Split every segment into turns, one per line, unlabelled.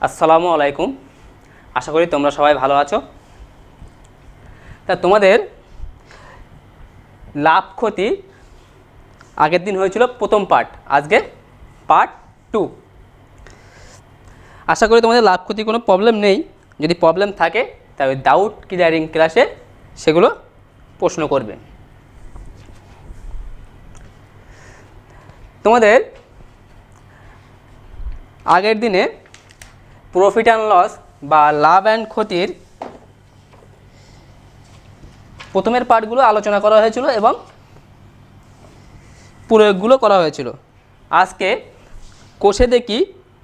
আসসালামু আলাইকুম। আশা করি তোমরা সবাই ভালো আছো। তা তোমাদের লাভ ক্ষতি আগের দিন হয়েছিল প্রথম পার্ট, আজকে পার্ট 2। আশা করি তোমাদের লাভ ক্ষতি কোনো প্রবলেম নেই। যদি প্রবলেম থাকে তবে ডাউট ক্লিয়ারিং ক্লাসে সেগুলো প্রশ্ন করবে। তোমাদের আগের দিনে প্রফিট অ্যান্ড লস বা লাভ অ্যান্ড ক্ষতির প্রথমের পার্টগুলো আলোচনা করা হয়েছিল এবং প্রয়োগগুলো করা হয়েছিল। আজকে কোষে দেখি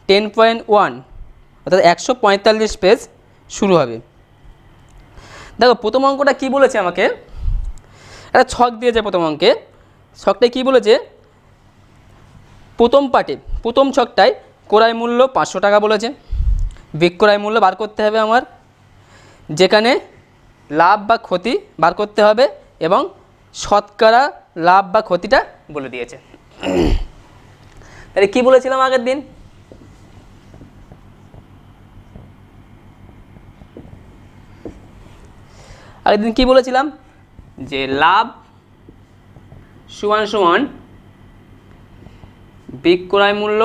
10.1 অর্থাৎ 145 পেজ শুরু হবে। দেখো প্রথম অঙ্কটা কী বলেছে, আমাকে একটা ছক দিয়েছে। প্রথম অঙ্কে ছকটায় কী বলেছে, প্রথম পার্টে প্রথম ছকটায় ক্রয় মূল্য 500 টাকা বলেছে। বিক্রয় মূল্য বার করতে হবে আমার, যেখানে লাভ বা ক্ষতি বার করতে হবে এবং শতকরা লাভ বা ক্ষতিটা বলে দিয়েছে। তাহলে কী বলেছিলাম আগের দিন, কী বলেছিলাম যে লাভ সমান সমান বিক্রয় মূল্য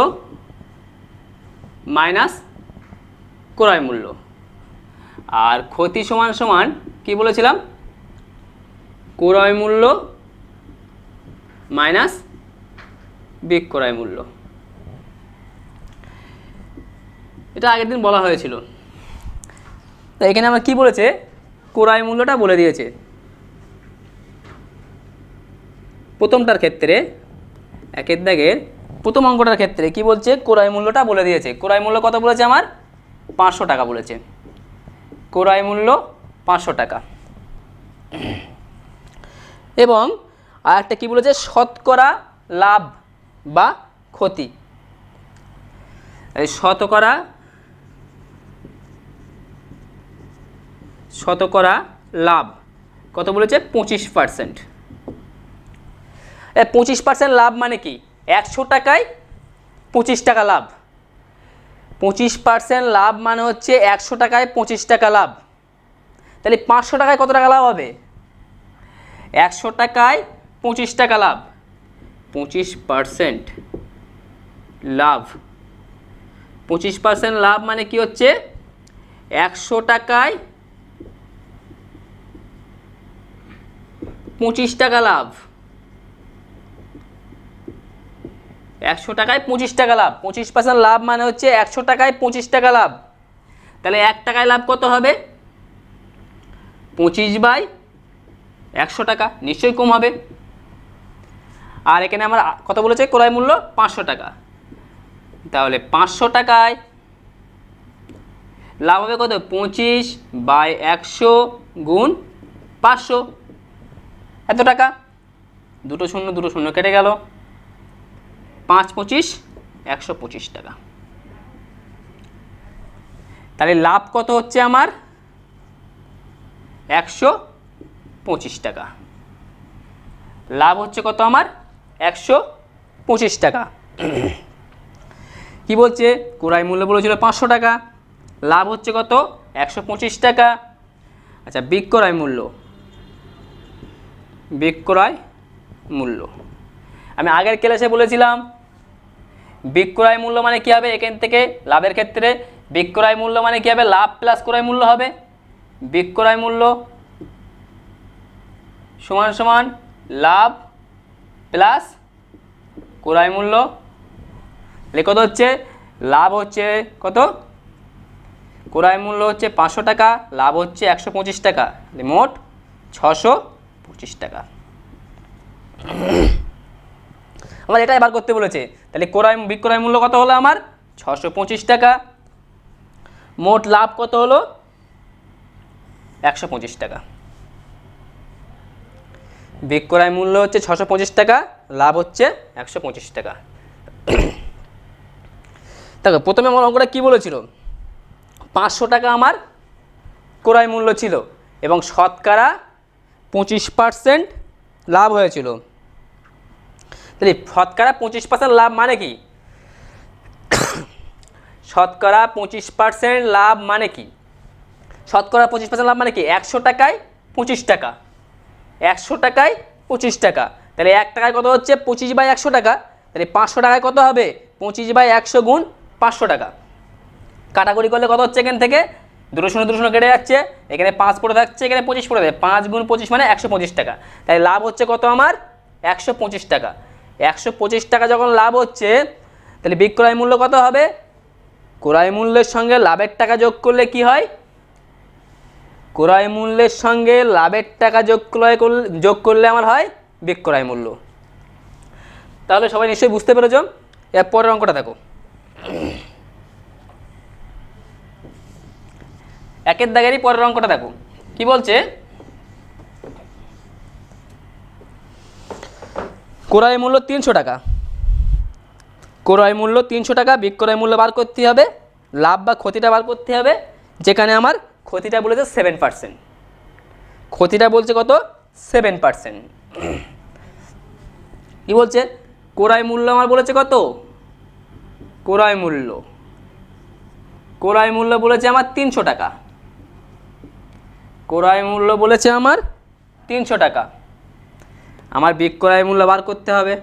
মাইনাস ক্রয় মূল্য, আর ক্ষতি সমান সমান কী বলেছিলাম, ক্রয় মূল্য মাইনাস বিক্রয় মূল্য। এটা আগের দিন বলা হয়েছিল। তো এখানে আমার কি বলেছে, ক্রয় মূল্যটা বলে দিয়েছে। প্রথমটার ক্ষেত্রে একের দাগের প্রথম অঙ্কটার ক্ষেত্রে কি বলছে, ক্রয় মূল্যটা বলে দিয়েছে। ক্রয় মূল্য কত বলেছে, আমার 500 টাকা বলেছে। ক্রয় মূল্য 500 টাকা। এবং আর একটা কী বলেছে, শতকরা লাভ বা ক্ষতি। এই শতকরা লাভ কত বলেছে, 25%। 25% লাভ মানে কি, 100 টাকায় 25 টাকা লাভ। 25% লাভ মানে হচ্ছে 100 টাকায় 25 টাকা লাভ। তাহলে 500 টাকায় কত টাকা লাভ হবে, 100 টাকায় 25 টাকা লাভ। 25% লাভ, 25% লাভ মানে কি হচ্ছে 100 টাকায় 25 টাকা লাভ। 100 টাকায় 25 টাকা লাভ। 25% লাভ মানে হচ্ছে 100 টাকায় 25 টাকা লাভ। তাহলে 1 টাকায় লাভ কত হবে, 25/100 টাকা, নিশ্চয়ই কম হবে। আর এখানে আমার কত বলেছে, ক্রয় মূল্য 500 টাকা। তাহলে 500 টাকায় লাভ হবে কত, 25/100 গুণ 500, এত টাকা। দুটো শূন্য কেটে গেল, 5×25 125 টাকা। তাহলে লাভ কত হচ্ছে আমার, 125 টাকা। লাভ হচ্ছে কত আমার, 125 টাকা। কি বলছে, ক্রয় মূল্য বলেছিল 500 টাকা, লাভ হচ্ছে কত, 125 টাকা। আচ্ছা, বিক্রয় মূল্য আমি আগের ক্লাসে বলেছিলাম, বিক্রয় মূল্য মানে কি হবে, এখান থেকে লাভের ক্ষেত্রে বিক্রয় মূল্য মানে কি হবে, লাভ প্লাস ক্রয় মূল্য হবে। বিক্রয় মূল্য সমান সমান লাভ প্লাস ক্রয় মূল্য। কত হচ্ছে, লাভ হচ্ছে কত, ক্রয় মূল্য হচ্ছে 500 টাকা, লাভ হচ্ছে 125 টাকা, মোট 625 টাকা। আমার এটাই বার করতে বলেছে। তাহলে বিক্রয় মূল্য কত হলো আমার, 625 টাকা। মোট লাভ কত হলো, 125 টাকা। বিক্রয় মূল্য হচ্ছে 625 টাকা, লাভ হচ্ছে 125 টাকা। দেখো প্রথমে আমার অঙ্কটা কী বলেছিল, 500 টাকা আমার ক্রয় মূল্য ছিল এবং শতকরা 25% লাভ হয়েছিল। তাহলে শতকরা 25% লাভ মানে কি, শতকরা 25% লাভ মানে কি? শতকরা 25% লাভ মানে কি? 100 টাকায় 25 টাকা, 100 টাকায় 25 টাকা, তাহলে 1 টাকায় কত হচ্ছে? 25/100 টাকা, তাহলে 500 টাকায় কত হবে? 25/100 গুণ 500 টাকা। কাটাকুটি করলে কত হচ্ছে? এখান থেকে দুটো শূন্য কেটে যাচ্ছে, এখানে 5 পড়ে থাকছে, এখানে 25 পড়ে যাবে, 5 গুণ 25 মানে 125 টাকা। তাই লাভ হচ্ছে কত আমার? 125 টাকা। 125 টাকা যখন লাভ হচ্ছে, তাহলে বিক্রয় মূল্য কত হবে? ক্রয় মূল্যের সঙ্গে লাভের টাকা যোগ করলে কি হয়? ক্রয় মূল্যের সঙ্গে লাভের টাকা যোগ করলে আমার হয় বিক্রয় মূল্য। তাহলে সবাই নিশ্চয়ই বুঝতে পেরেছ। এর পরের অঙ্কটা দেখো, একের দাগেরই পরের অঙ্কটা দেখো কি বলছে। ক্রয় মূল্য 300 টাকা, ক্রয় মূল্য 300 টাকা, বিক্রয় মূল্য বার করতে হবে, লাভ বা ক্ষতিটা বার করতে হবে, যেখানে আমার ক্ষতিটা বলেছে 7%। ক্ষতিটা বলছে কত? 7%। কি বলছে? ক্রয় মূল্য আমার বলেছে কত? ক্রয় মূল্য বলেছে আমার 300 টাকা। ক্রয় মূল্য বলেছে আমার 300 টাকা। আমার বিক্রয় মূল্য বার করতে হবে,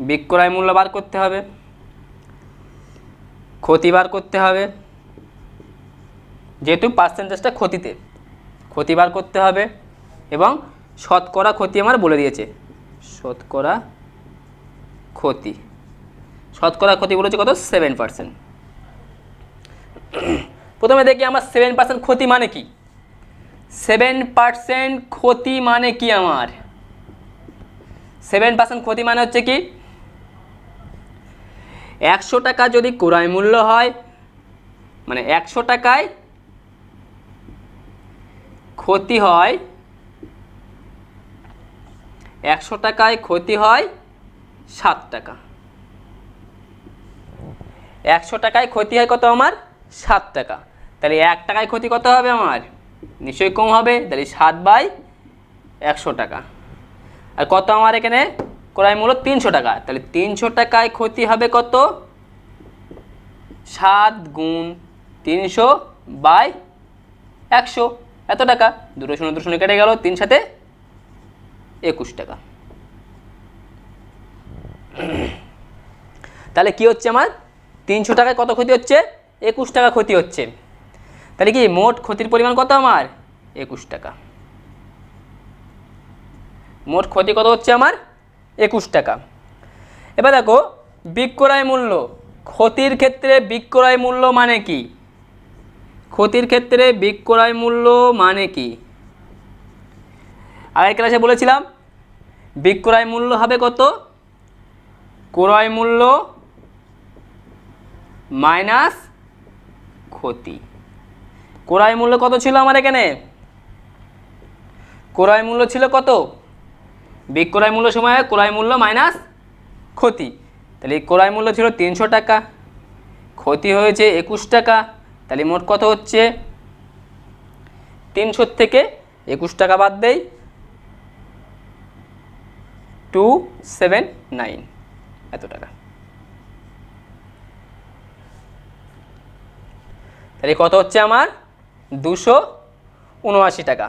বিক্রয় মূল্য বার করতে হবে, ক্ষতি বার করতে হবে, যেহেতু পার্সেন্টেজটা ক্ষতিতে, ক্ষতি বার করতে হবে, এবং শতকরা ক্ষতি আমার বলে দিয়েছে, শতকরা ক্ষতি। শতকরা ক্ষতি বলেছে কত? 7%। প্রথমে দেখি আমার 7% ক্ষতি মানে কি। 7% ক্ষতি মানে কি আমার? 7% ক্ষতি মানে হচ্ছে কি? 100 টাকা যদি ক্রয় মূল্য হয়, মানে 100 টাকায় ক্ষতি হয়, 100 টাকায় ক্ষতি হয় 7 টাকা। 100 টাকায় ক্ষতি হয় কত আমার? 7 টাকা। তাহলে 1 টাকায় ক্ষতি কত হবে আমার? নিশ্চয়ই কম হবে, তাহলে 7/100 টাকা। আর কত আমার এখানে? ক্রয় মূল্য 300 টাকা, তাহলে 300 টাকায় ক্ষতি হবে কত? 7 গুণ 300/100, এত টাকা। দুটো শূন্য কেটে গেল, 3 সাথে 21 টাকা। তাহলে কি হচ্ছে আমার? 300 টাকায় কত ক্ষতি হচ্ছে? 21 টাকা ক্ষতি হচ্ছে। তাহলে কি মোট ক্ষতির পরিমাণ কত আমার? 21 টাকা। মোট ক্ষতি কত হচ্ছে আমার? 21 টাকা। এবার দেখো বিক্রয় মূল্য। ক্ষতির ক্ষেত্রে বিক্রয় মূল্য মানে কি? ক্ষতির ক্ষেত্রে বিক্রয় মূল্য মানে কি? আগের ক্লাসে বলেছিলাম বিক্রয় মূল্য হবে কত? ক্রয় মূল্য মাইনাস ক্ষতি। ক্রয় মূল্য কত ছিল আমার এখানে? ক্রয় মূল্য ছিল কত? বিক্রয় মূল্য সময় ক্রয় মূল্য মাইনাস ক্ষতি। তাহলে ক্রয় মূল্য ছিল 300 টাকা, ক্ষতি হয়েছে 21 টাকা, তাহলে মোট কত হচ্ছে? 300 থেকে 21 টাকা বাদ দেই, 279, এত টাকা। তাহলে কত হচ্ছে আমার? 279 টাকা।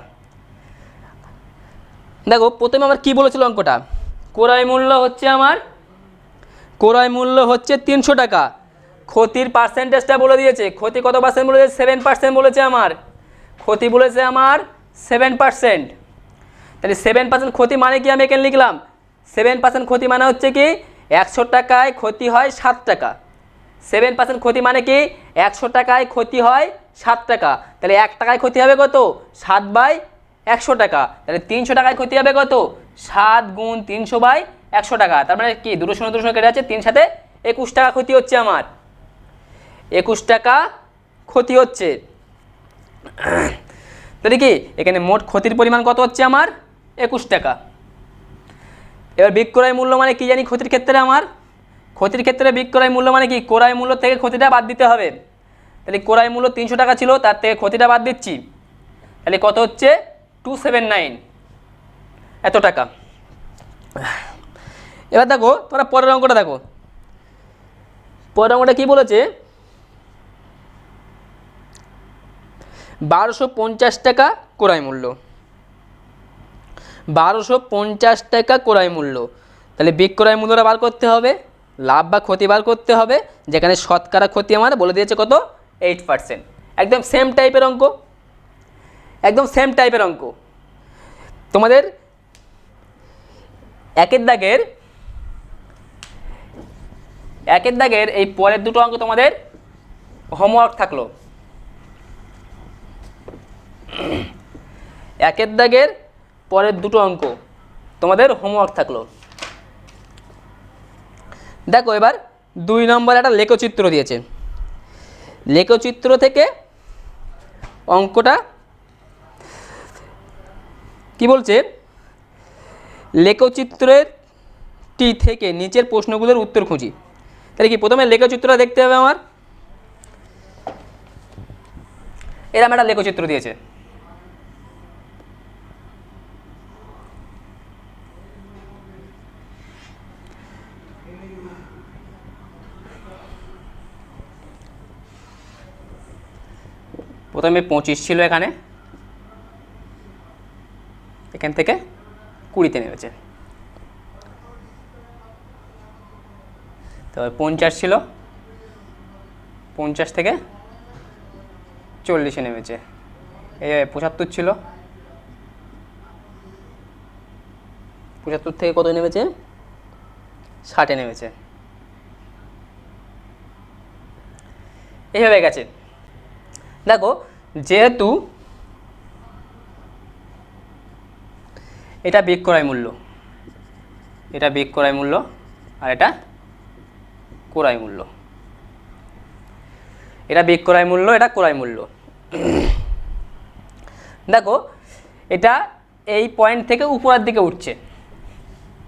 দেখো প্রথমে আমার কি বলেছিল অঙ্কটা? ক্রয় মূল্য হচ্ছে আমার, ক্রয় মূল্য হচ্ছে 300 টাকা, ক্ষতির পার্সেন্টেজটা বলে দিয়েছে। ক্ষতি কত পার্সেন্ট বলেছে? 7% বলেছে আমার। ক্ষতি বলেছে আমার 7%। তাহলে 7% ক্ষতি মানে কি? আমি এখানে লিখলাম 7% ক্ষতি মানে হচ্ছে কি? 100 টাকায় ক্ষতি হয় 7 টাকা। 7% ক্ষতি মানে কি? 100 টাকায় ক্ষতি হয় 7 টাকা। তাহলে 1 টাকায় ক্ষতি হবে কত? 7/100 টাকা। তাহলে 300 টাকায় ক্ষতি হবে কত? 7 গুণ 300/100 টাকা। তার মানে কি দুটো শূন্য কেটে যাচ্ছে, 3 সাথে 21 টাকা ক্ষতি হচ্ছে আমার। 21 টাকা ক্ষতি হচ্ছে। তাহলে কি এখানে মোট ক্ষতির পরিমাণ কত হচ্ছে আমার? 21 টাকা। এবার বিক্রয় মূল্য মানে কি জানি ক্ষতির ক্ষেত্রে আমার? ক্ষতির ক্ষেত্রে বিক্রয় মূল্য মানে কি? ক্রয় মূল্য থেকে ক্ষতিটা বাদ দিতে হবে। তাহলে ক্রয় মূল্য 300 টাকা ছিল, তার থেকে ক্ষতিটা বাদ দিচ্ছি, তাহলে কত হচ্ছে? 279, এত টাকা। এবার দেখো তোমরা পরের অঙ্কটা দেখো। পরের অঙ্কটা কী বলেছে, 1250 টাকা ক্রয় মূল্য, 1250 টাকা ক্রয় মূল্য। তাহলে বিক্রয় মূল্যটা বার করতে হবে, লাভ বা ক্ষতি বার করতে হবে, যেখানে শতকরা ক্ষতি আমার বলে দিয়েছে কত, 8%। একদম সেম টাইপের অঙ্ক, একদম সেম টাইপের অঙ্ক। তোমাদের একের দাগের এই পরের দুটো অঙ্ক তোমাদের হোমওয়ার্ক থাকলো। একের দাগের পরের দুটো অঙ্ক তোমাদের হোমওয়ার্ক থাকলো। দেখো এবার 2 নম্বরে একটা লেখচিত্র দিয়েছে। লেখচিত্র থেকে অঙ্কটা কি বলছে, লেখচিত্রের টি থেকে নিচের প্রশ্নগুলোর উত্তর খুঁজি। তাহলে কি প্রথমে লেখচিত্রটা দেখতে হবে আমার। এরকম একটা লেখচিত্র দিয়েছে, প্রথমে 25 ছিল, এখান থেকে 20-তে নেমেছে। তো 50 ছিল, 50 থেকে 40-এ নেমেছে। এই 75 ছিল, 75 থেকে কত নেমেছে, 60-এ নেমেছে। এইভাবে গেছে। দেখো যেহেতু এটা বিক্রয় মূল্য, এটা বিক্রয় মূল্য, আর এটা ক্রয় মূল্য, এটা বিক্রয় মূল্য, এটা ক্রয় মূল্য। দেখো এটা এই পয়েন্ট থেকে উপরের দিকে উঠছে,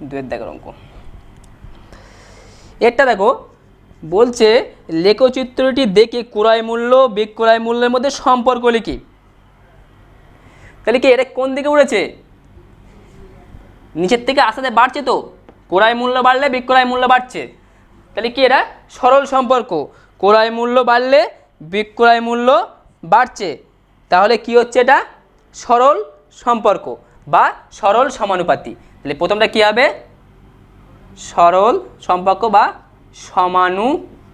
2-এর দাগের অঙ্ক। এটা দেখো বলছে লেখচিত্রটি দেখে ক্রয় মূল্য বিক্রয় মূল্যের মধ্যে সম্পর্ক লিখি। তাহলে কি এটা কোন দিকে উঠেছে, নিচের থেকে আস্তে বাড়ছে, তো ক্রয় মূল্য বাড়লে বিক্রয় মূল্য বাড়ছে। তাহলে কি এটা সরল সম্পর্ক, ক্রয় মূল্য বাড়লে বিক্রয় মূল্য বাড়ছে। তাহলে কি হচ্ছে, এটা সরল সম্পর্ক বা সরল সমানুপাতি। তাহলে প্রথমটা কি হবে, সরল সম্পর্ক বা সমানুপাতি।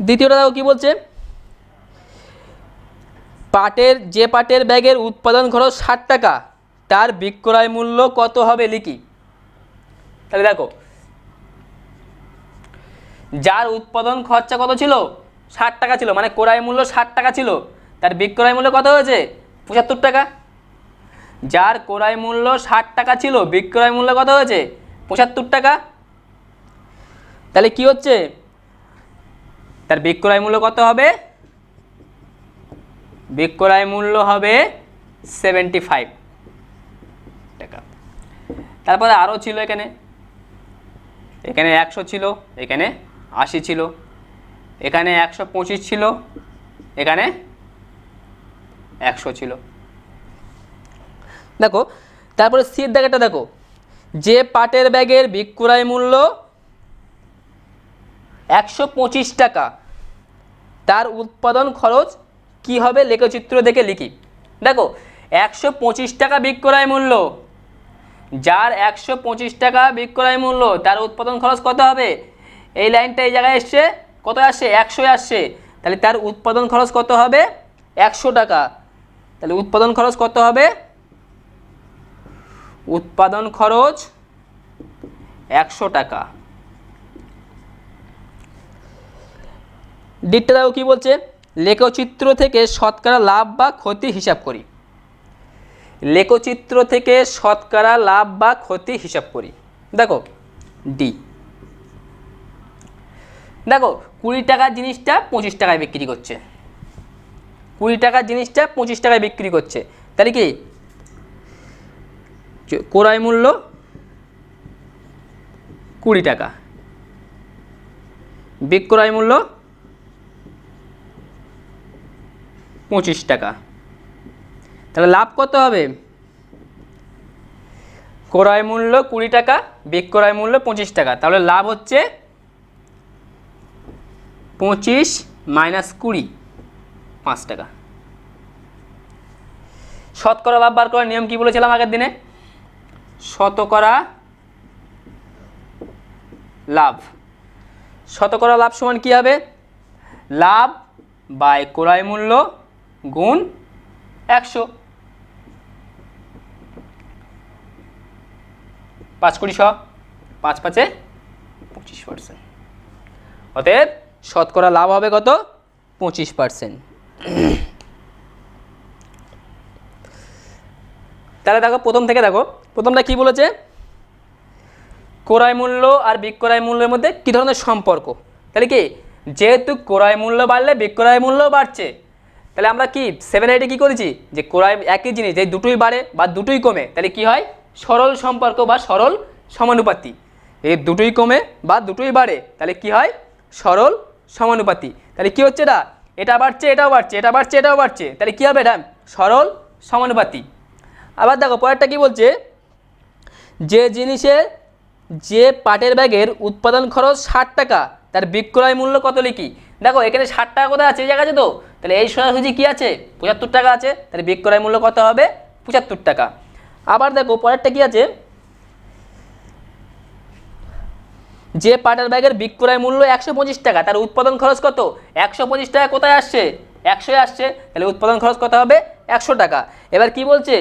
দ্বিতীয়টা দেখো কি বলছে, পাটের ব্যাগের উৎপাদন খরচ 60 টাকা, তার বিক্রয় মূল্য কত হবে লিখি। তাহলে দেখো যার উৎপাদন খরচা কত ছিল, 60 টাকা ছিল, মানে ক্রয় মূল্য 60 টাকা ছিল, তার বিক্রয় মূল্য কত হয়েছে, 75 টাকা। যার ক্রয় মূল্য 60 টাকা ছিল, বিক্রয় মূল্য কত হয়েছে, 75 টাকা। তাহলে কি হচ্ছে, তার বিক্রয় মূল্য কত হবে, বিক্রয় মূল্য হবে 75 টাকা। তারপরে আরও ছিল, এখানে 100 ছিল, এখানে 80 ছিল, এখানে 125 ছিল, এখানে 100 ছিল। দেখো তারপরে সির দাগেরটা দেখো, যে পাটের ব্যাগের বিক্রয় মূল্য 125 টাকা, তার উৎপাদন খরচ কি হবে লেখচিত্র দেখে লিখি। দেখো 125 টাকা বিক্রয় মূল্য, যার 125 টাকা বিক্রয় মূল্য, তার উৎপাদন খরচ কত হবে, এই লাইনটা এই জায়গায় এসছে, কত আসছে, 100 আসছে। তাহলে তার উৎপাদন খরচ কত হবে, 100 টাকা। তাহলে উৎপাদন খরচ কত হবে, উৎপাদন খরচ 100 টাকা। ডিটটা দেখো কি বলছে, লেখচিত্র থেকে শতকরা লাভ বা ক্ষতি হিসাব করি। লেখচিত্র থেকে শতকরা লাভ বা ক্ষতি হিসাব করি। দেখো ডি, দেখো 20 টাকার জিনিসটা 25 টাকায় বিক্রি করছে, 20 টাকার জিনিসটা 25 টাকায় বিক্রি করছে। তাহলে কি ক্রয় মূল্য 20 টাকা, বিক্রয় মূল্য 25 টাকা। তাহলে লাভ কত হবে, ক্রয় মূল্য 20 টাকা, বিক্রয় মূল্য 25 টাকা, তাহলে লাভ হচ্ছে 25 মাইনাস 20, 5 টাকা। শতকরা লাভ বার করার নিয়ম কি বলেছিলাম আগের দিনে? শতকরা লাভ, শতকরা লাভ সমান কি হবে? লাভ বাই ক্রয় মূল্য গুণ 100, 5 কোটি 100, 5 5 25%। অতএব শতকরা লাভ হবে কত? 25%। তাহলে দেখো প্রথম থেকে দেখো, প্রথমটা কি বলেছে? ক্রয় মূল্য আর বিক্রয় মূল্যের মধ্যে কী ধরনের সম্পর্ক? তাহলে কি, যেহেতু ক্রয় মূল্য বাড়লে বিক্রয় মূল্য বাড়ছে, তাহলে আমরা কি 7-8 কী করেছি যে ক্রয় একই জিনিস যে দুটোই বাড়ে বা দুটোই কমে, তাহলে কি হয়? সরল সম্পর্ক বা সরল সমানুপাতি। এই দুটোই কমে বা দুটোই বাড়ে, তাহলে কি হয়? সরল সমানুপাতি। তাহলে কি হচ্ছে? এটা বাড়ছে, এটাও বাড়ছে, এটা বাড়ছে, এটাও বাড়ছে, তাহলে কি হবে? এটা সরল সমানুপাতি। আবার দেখো পরেরটা কি বলছে? যে জিনিসের যে পাটের ব্যাগের উৎপাদন খরচ 60 টাকা, তার বিক্রয় মূল্য কত লিখি? দেখো এখানে 60 টাকা কোথায় আছে? এই জায়গা আছে তো, তাহলে এই সোজাসুজি কি আছে? 75 টাকা আছে, তাহলে বিক্রয় মূল্য কত হবে? 75 টাকা। আবার দেখো পরেরটা কি আছে? যে পাটের ব্যাগের বিক্রয় মূল্য 125 টাকা, তার উৎপাদন খরচ কত? 125 টাকা কোথায় আসছে? 100 আসছে, তাহলে উৎপাদন খরচ কত হবে? 100 টাকা। এবার কি বলছে?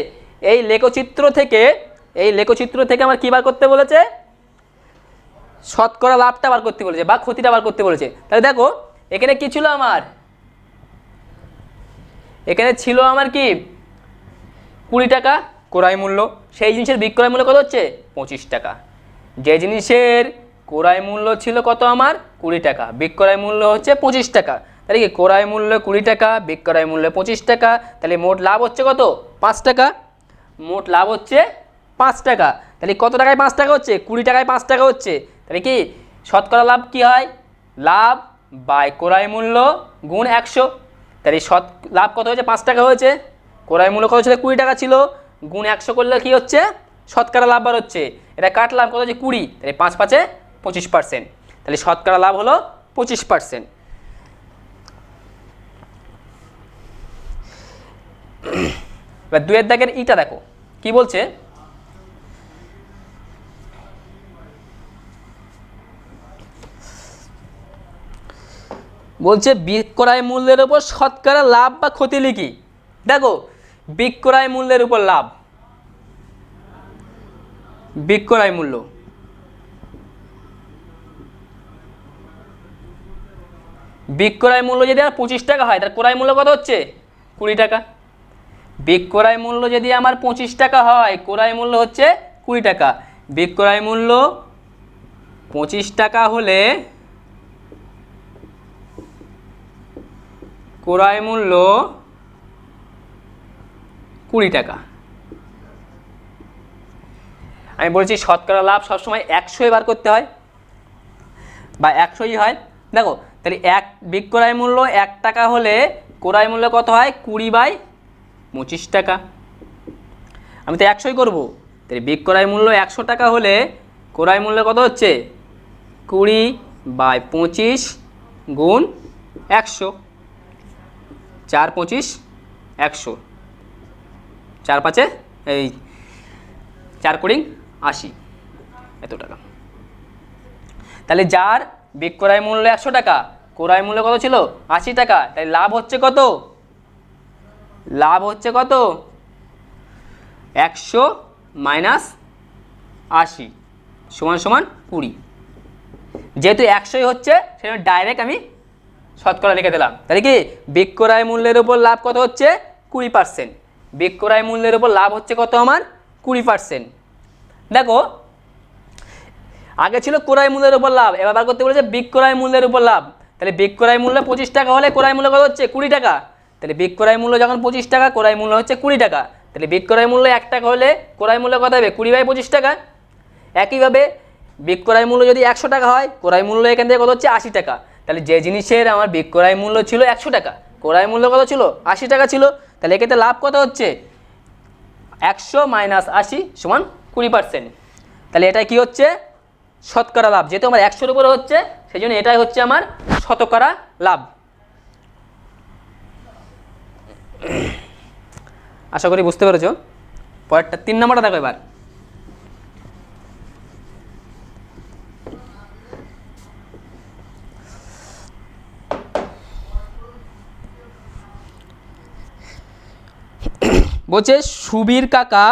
এই লেখচিত্র থেকে আমার কী বার করতে বলেছে? শতকরা লাভটা বার করতে বলেছে বা ক্ষতিটা বার করতে বলেছে। তাহলে দেখো এখানে কি ছিল আমার? এখানে ছিল আমার কি 20 টাকা ক্রয় মূল্য, সেই জিনিসের বিক্রয় মূল্য কত হচ্ছে? 25 টাকা। যে জিনিসের ক্রয় মূল্য ছিল কত আমার? 20 টাকা, বিক্রয় মূল্য হচ্ছে 25 টাকা। তাহলে কি ক্রয় মূল্য 20 টাকা, বিক্রয় মূল্য 25 টাকা, তাহলে মোট লাভ হচ্ছে কত? 5 টাকা। মোট লাভ হচ্ছে 5 টাকা। তাহলে কত টাকায় 5 টাকা হচ্ছে? 20 টাকায় 5 টাকা হচ্ছে। তাহলে কি শতকরা লাভ কি হয়? লাভ বাই ক্রয় মূল্য গুণ 100। তাহলে লাভ কত হয়েছে? 5 টাকা হয়েছে। ক্রয় মূল্য কত ছিল? 20 টাকা ছিল, গুণ 100 করলে কি হচ্ছে? শতকরা লাভ বার হচ্ছে। এটা কাটলাম, কত হচ্ছে? 20, তাহলে 5 5 25%। তাহলে শতকরা লাভ হলো 25%। এবার 2 এর দাগের ইটা দেখো কি বলছে? বলছে বিক্রয় মূল্যের উপর শতকরা লাভ বা ক্ষতি লিখি। দেখো বিক্রয় মূল্যের উপর লাভ, বিক্রয় মূল্য, বিক্রয় মূল্য যদি আমার 25 টাকা হয়, তার ক্রয় মূল্য কত হচ্ছে? 20 টাকা। বিক্রয় মূল্য যদি আমার 25 টাকা হয়, ক্রয় মূল্য হচ্ছে 20 টাকা। বিক্রয় মূল্য 25 টাকা হলে ক্রয় মূল্য 20 টাকা। আমি বলছি শতকরা লাভ সবসময় 100 বার করতে হয় বা 100ই হয়। দেখো তাহলে বিক্রয় মূল্য 1 টাকা হলে ক্রয় মূল্য কত হয়? 20/25 টাকা। আমি তো 100ই করবো, তাহলে বিক্রয় মূল্য 100 টাকা হলে ক্রয় মূল্য কত হচ্ছে? 20/25 গুণ 100, 4 25 100, 4 5 এই 4 কোড়ি 80, এত টাকা। তাহলে যার বিক্রয় মূল্য 100 টাকা, ক্রয় মূল্য কত ছিল? 80 টাকা, তাই লাভ হচ্ছে কত? লাভ হচ্ছে কত? 100 মাইনাস 80 সমান সমান 20। যেহেতু 100ই হচ্ছে সেজন্য ডাইরেক্ট আমি শতকরা লিখে দিলাম। তাহলে কি বিক্রয় মূল্যের উপর লাভ কত হচ্ছে? 20%। বিক্রয় মূল্যের উপর লাভ হচ্ছে কত আমার? 20%। দেখো আগে ছিল ক্রয় মূল্যের উপর লাভ, এবার বার করতে বলেছে বিক্রয় মূল্যের উপর লাভ। তাহলে বিক্রয় মূল্য 25 টাকা হলে ক্রয় মূল্য কত হচ্ছে? 20 টাকা। তাহলে বিক্রয় মূল্য যখন 25 টাকা, ক্রয় মূল্য হচ্ছে 20 টাকা। তাহলে বিক্রয় মূল্য 1 টাকা হলে ক্রয় মূল্য কত হবে? 20/25 টাকা। একইভাবে বিক্রয় মূল্য যদি 100 টাকা হয়, ক্রয় মূল্য এখান থেকে কত হচ্ছে? 80 টাকা। তাহলে যে জিনিসের আমার বিক্রয় মূল্য ছিল 100 টাকা, ক্রয় মূল্য কত ছিল? 80 টাকা ছিল, তাহলে এক্ষেত্রে লাভ কত হচ্ছে? 100 মাইনাস 80 সমান 20%। তাহলে এটা কি হচ্ছে শতকরা লাভ, যেহেতু আমার 100-এর উপরে হচ্ছে সেই জন্য এটাই হচ্ছে আমার শতকরা লাভ। আশা করি বুঝতে পেরেছো। পরেরটা 3 নম্বরটা দেখো এবার। বলছে সুবীর কাকা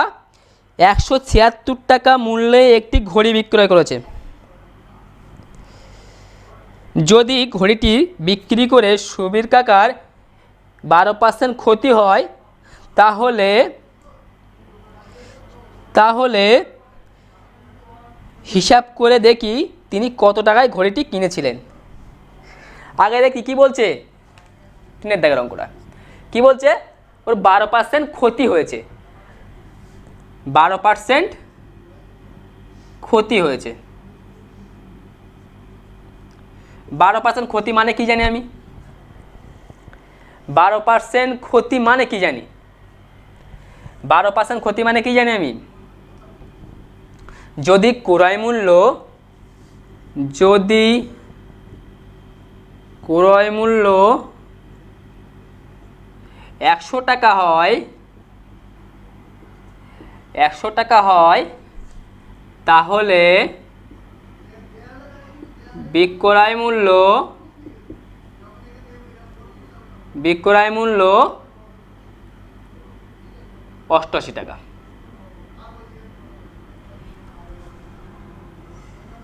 176 টাকা মূল্যে একটি ঘড়ি বিক্রয় করেছে। যদি ঘড়িটি বিক্রি করে সুবীর কাকার 12% ক্ষতি হয় তাহলে হিসাব করে দেখি তিনি কত টাকায় ঘড়িটি কিনেছিলেন। আগে দেখি কি বলছে, তিনের দাগের অঙ্কটা কি বলছে, ওর 12% ক্ষতি হয়েছে, 12% ক্ষতি হয়েছে। 12% ক্ষতি মানে কি জানি আমি, 12% ক্ষতি মানে কি জানি, 12% ক্ষতি মানে কি জানি আমি, যদি ক্রয় মূল্য 100 টাকা হয়, 100 টাকা হয়, তাহলে বিক্রয় মূল্য 88 টাকা।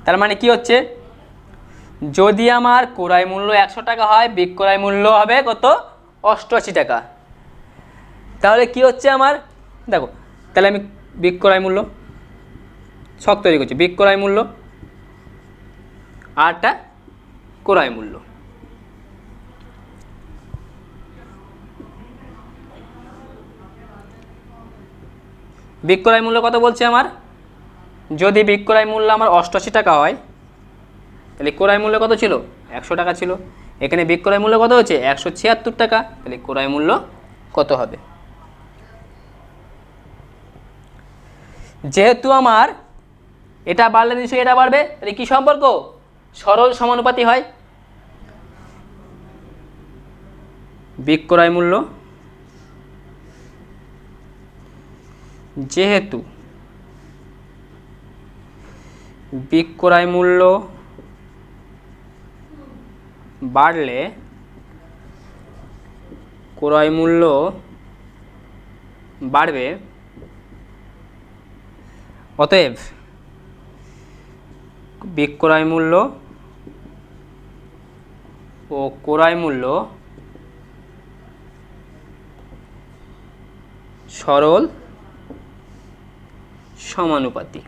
তার মানে কি হচ্ছে, যদি আমার ক্রয় মূল্য 100 টাকা হয়, বিক্রয় মূল্য হবে কত, 88 টাকা। তাহলে কি হচ্ছে আমার, দেখো তাহলে আমি বিক্রয় মূল্য ছক তৈরি করছি, বিক্রয় মূল্য আরটা ক্রয় মূল্য। বিক্রয় মূল্য কত বলছে আমার, যদি বিক্রয় মূল্য আমার 88 টাকা হয় তাহলে ক্রয় মূল্য কত ছিল, 100 টাকা ছিল। এখানে বিক্রয় মূল্য কত হচ্ছে, 176 টাকা। তাহলে ক্রয় মূল্য কত হবে, যেহেতু আমার এটা বাড়লে নিশ্চয়ই এটা বাড়বে, তাহলে কি সম্পর্ক, সরল সমানুপাতি হয়। বিক্রয় মূল্য যেহেতু বিক্রয় মূল্য বাড়লে ক্রয় মূল্য বাড়বে, অতএব বিক্রয় মূল্য ও ক্রয় মূল্য সরল সমানুপাতিক।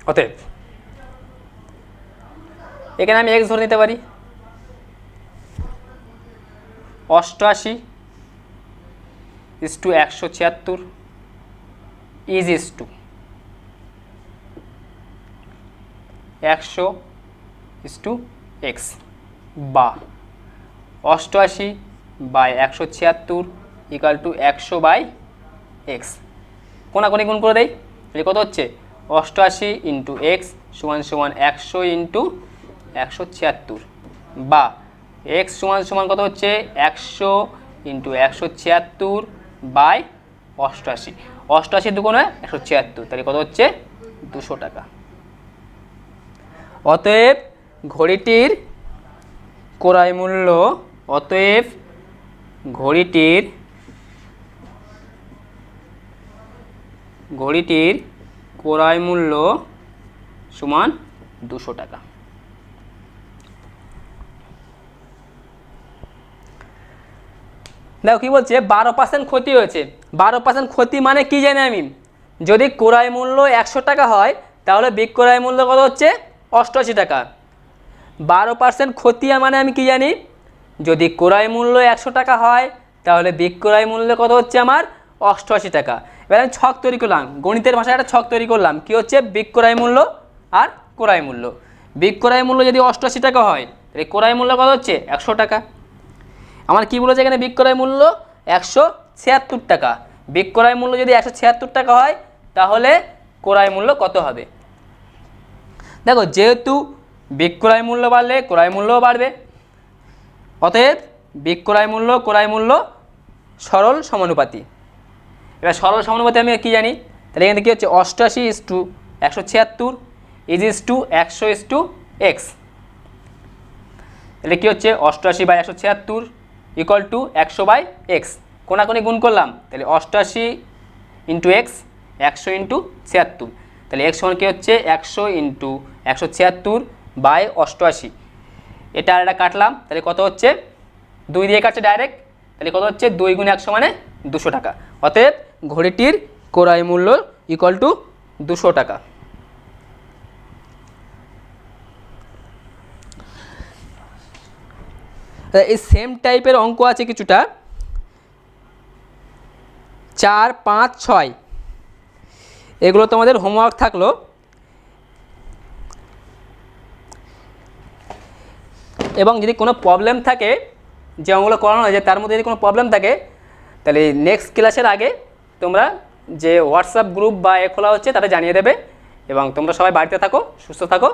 অতএব এখানে আমি এক্স ধরে নিতে পারি, 88 = 176 ইজ টু 100 = x, বা 88/176 = 100/x। কোনাকুনি গুণ করে দেয়, তাহলে কত হচ্ছে, 88 × x = 100 × 176, বা x = কত হচ্ছে, 100 × 176/88। 88 দুগুণে 176, তাহলে কত হচ্ছে, 200 টাকা। অতএব ঘড়িটির ক্রয় মূল্য, অতএব ঘড়িটির ক্রয় মূল্য সমান 200 টাকা। দেখো কি বলছে, 12% ক্ষতি হয়েছে। 12% ক্ষতি মানে কি জানি আমি, যদি ক্রয় মূল্য 100 টাকা হয় তাহলে বিক্রয় মূল্য কত হচ্ছে, 88 টাকা। 12% ক্ষতি মানে আমি কি জানি, যদি ক্রয় মূল্য 100 টাকা হয় তাহলে বিক্রয় মূল্য কত হচ্ছে আমার, 88 টাকা। এবার আমি ছক তৈরি করলাম, গণিতের ভাষায় একটা ছক তৈরি করলাম, কি হচ্ছে, বিক্রয় মূল্য আর ক্রয় মূল্য। বিক্রয় মূল্য যদি 88 টাকা হয় তাহলে ক্রয় মূল্য কত হচ্ছে, 100 টাকা। আমার কি বলেছে এখানে, বিক্রয় মূল্য 176 টাকা, বিক্রয় মূল্য যদি 176 টাকা হয় তাহলে ক্রয় মূল্য কত হবে? দেখো যেহেতু বিক্রয় মূল্য বাড়লে ক্রয় মূল্যও বাড়বে, অতএব বিক্রয় মূল্য ক্রয় মূল্য সরল সমানুপাতি। এবার সরল সমানুপাতি আমি কি জানি, তাহলে এখানে কী হচ্ছে 88/176 100/100 x। তাহলে কী হচ্ছে 88/176 = 100/x, কোনাকুনি গুণ করলাম, তাহলে 88 × x 100 × 76, তাহলে x সমান কী হচ্ছে 100 × 176/88। এটা আর এটা কাটলাম, তাহলে কত হচ্ছে 2 দিয়ে কাটছে ডাইরেক্ট, তাহলে কত হচ্ছে 2 × 100 মানে 200 টাকা। অতএব ঘড়িটির ক্রয় মূল্য = 200 টাকা। এই সেম টাইপের অঙ্ক আছে কিছুটা 4, 5, 6, এগুলো তোমাদের হোমওয়ার্ক থাকলো। এবং যদি কোনো প্রবলেম থাকে যে অঙ্কগুলো করানো হয় যে তার মধ্যে যদি কোনো প্রবলেম থাকে তাহলে নেক্সট ক্লাসের আগে তোমরা যে হোয়াটসঅ্যাপ গ্রুপ বা খোলা হচ্ছে তাতে জানিয়ে দেবে। এবং তোমরা সবাই বাড়িতে থাকো, সুস্থ থাকো।